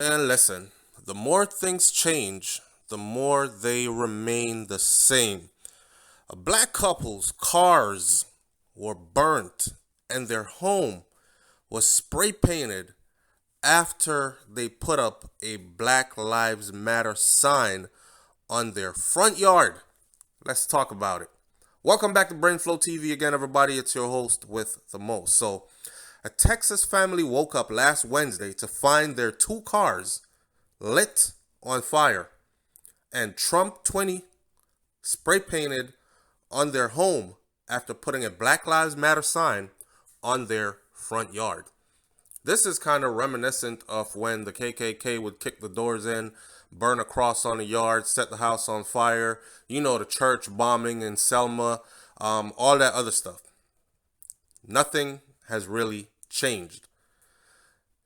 And listen, the more things change, the more they remain the same. A black couple's cars were burnt and their home was spray painted after they put up a Black Lives Matter sign on their front yard. Let's talk about it. Welcome back to Brainflow TV again, everybody. It's your host with the most. So, a Texas family woke up last Wednesday to find their two cars lit on fire and Trump 20 spray painted on their home after putting a Black Lives Matter sign on their front yard. This is kind of reminiscent of when the KKK would kick the doors in, burn a cross on the yard, set the house on fire, the church bombing in Selma, all that other stuff. Nothing has really changed.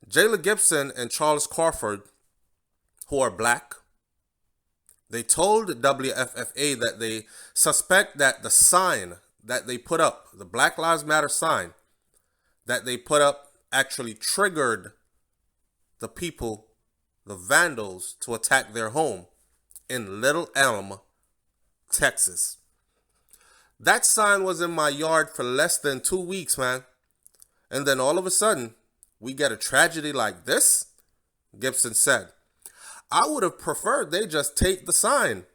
Jayla Gibson and Charles Crawford, who are black, they told WFFA that they suspect that the sign that they put up, the Black Lives Matter sign that they put up, actually triggered the people, the vandals, to attack their home in Little Elm, Texas. That sign was in my yard for less than 2 weeks, man. And then all of a sudden, we get a tragedy like this? Gibson said. I would have preferred they just take the sign.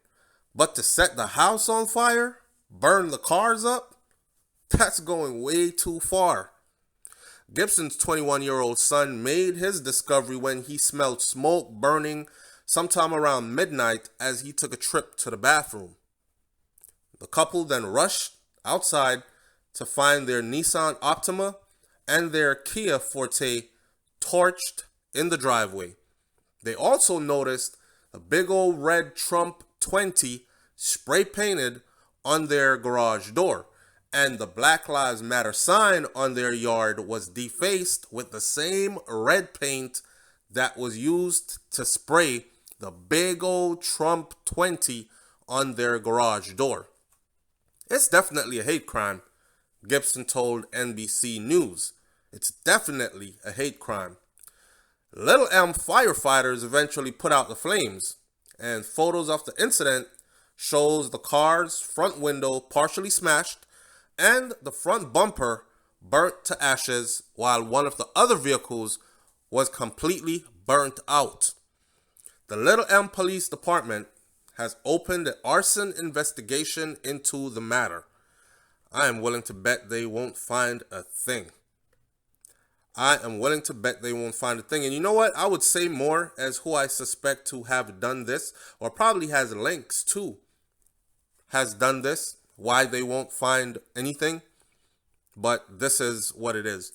But to set the house on fire, burn the cars up, that's going way too far. Gibson's 21-year-old son made his discovery when he smelled smoke burning sometime around midnight as he took a trip to the bathroom. The couple then rushed outside to find their Nissan Optima and their Kia Forte torched in the driveway. They also noticed a big old red Trump 20 spray painted on their garage door, and the Black Lives Matter sign on their yard was defaced with the same red paint that was used to spray the big old Trump 20 on their garage door. It's definitely a hate crime, Gibson told NBC News. It's definitely a hate crime. Little Elm firefighters eventually put out the flames, and photos of the incident shows the car's front window partially smashed and the front bumper burnt to ashes, while one of the other vehicles was completely burnt out. The Little Elm Police Department has opened an arson investigation into the matter. I am willing to bet they won't find a thing. And you know what? I would say more as who I suspect to have done this, or probably has links to, has done this, why they won't find anything. But this is what it is.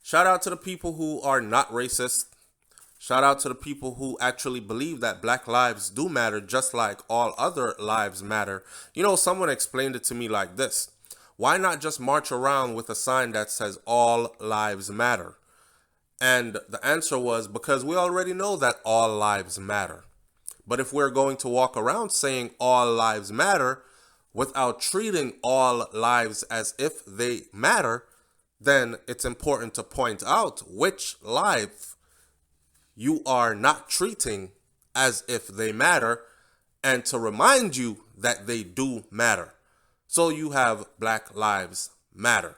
Shout out to the people who are not racist. Shout out to the people who actually believe that black lives do matter just like all other lives matter. Someone explained it to me like this. Why not just march around with a sign that says all lives matter? And the answer was because we already know that all lives matter. But if we're going to walk around saying all lives matter without treating all lives as if they matter, then it's important to point out which life you are not treating as if they matter and to remind you that they do matter. So you have Black Lives Matter.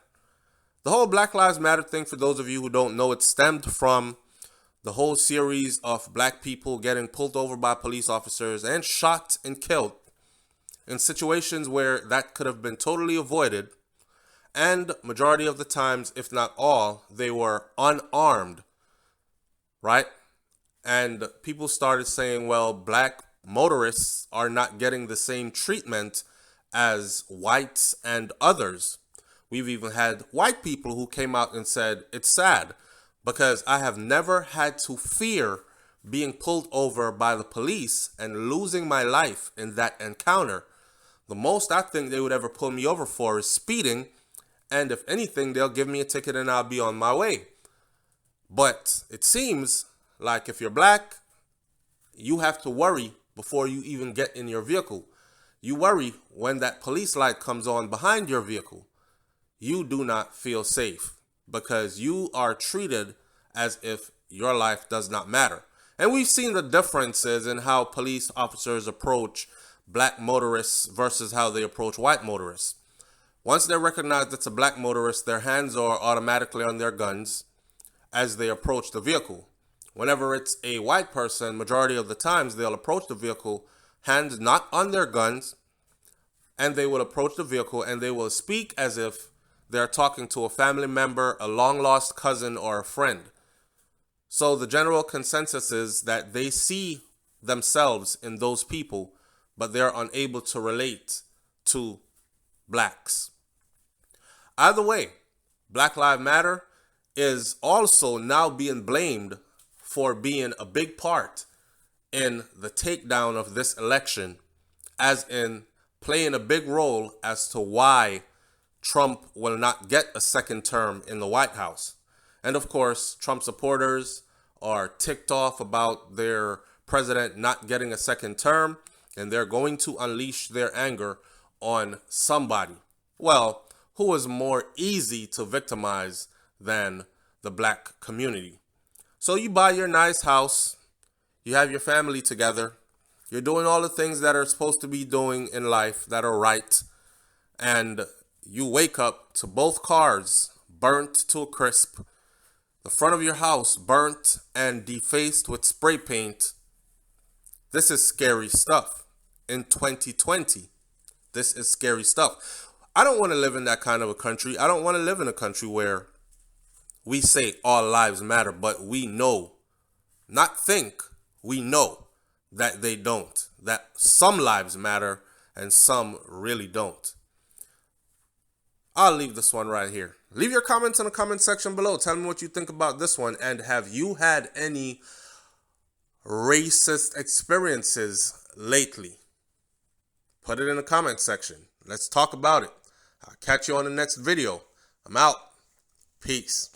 The whole Black Lives Matter thing, for those of you who don't know, it stemmed from the whole series of black people getting pulled over by police officers and shot and killed in situations where that could have been totally avoided. And majority of the times, if not all, they were unarmed, right? And people started saying, well, black motorists are not getting the same treatment as whites and others. We've even had white people who came out and said, it's sad because I have never had to fear being pulled over by the police and losing my life in that encounter. The most I think they would ever pull me over for is speeding, and if anything, they'll give me a ticket and I'll be on my way. But it seems like if you're black, you have to worry before you even get in your vehicle. You worry when that police light comes on behind your vehicle. You do not feel safe because you are treated as if your life does not matter. And we've seen the differences in how police officers approach black motorists versus how they approach white motorists. Once they recognize it's a black motorist, their hands are automatically on their guns as they approach the vehicle. Whenever it's a white person, majority of the times they'll approach the vehicle, hands not on their guns, and they will approach the vehicle and they will speak as if they're talking to a family member, a long lost cousin, or a friend. So the general consensus is that they see themselves in those people, but they're unable to relate to blacks. Either way, Black Lives Matter is also now being blamed for being a big part in the takedown of this election, as in playing a big role as to why Trump will not get a second term in the White House. And of course, Trump supporters are ticked off about their president not getting a second term, and they're going to unleash their anger on somebody. Well, who is more easy to victimize than the black community? So you buy your nice house, you have your family together, you're doing all the things that are supposed to be doing in life that are right, and you wake up to both cars burnt to a crisp, the front of your house burnt and defaced with spray paint. This is scary stuff. In 2020, this is scary stuff. I don't want to live in that kind of a country. I don't want to live in a country where we say all lives matter, but we know, not think, we know that they don't, that some lives matter and some really don't. I'll leave this one right here. Leave your comments in the comment section below. Tell me what you think about this one. And have you had any racist experiences lately? Put it in the comment section. Let's talk about it. I'll catch you on the next video. I'm out. Peace.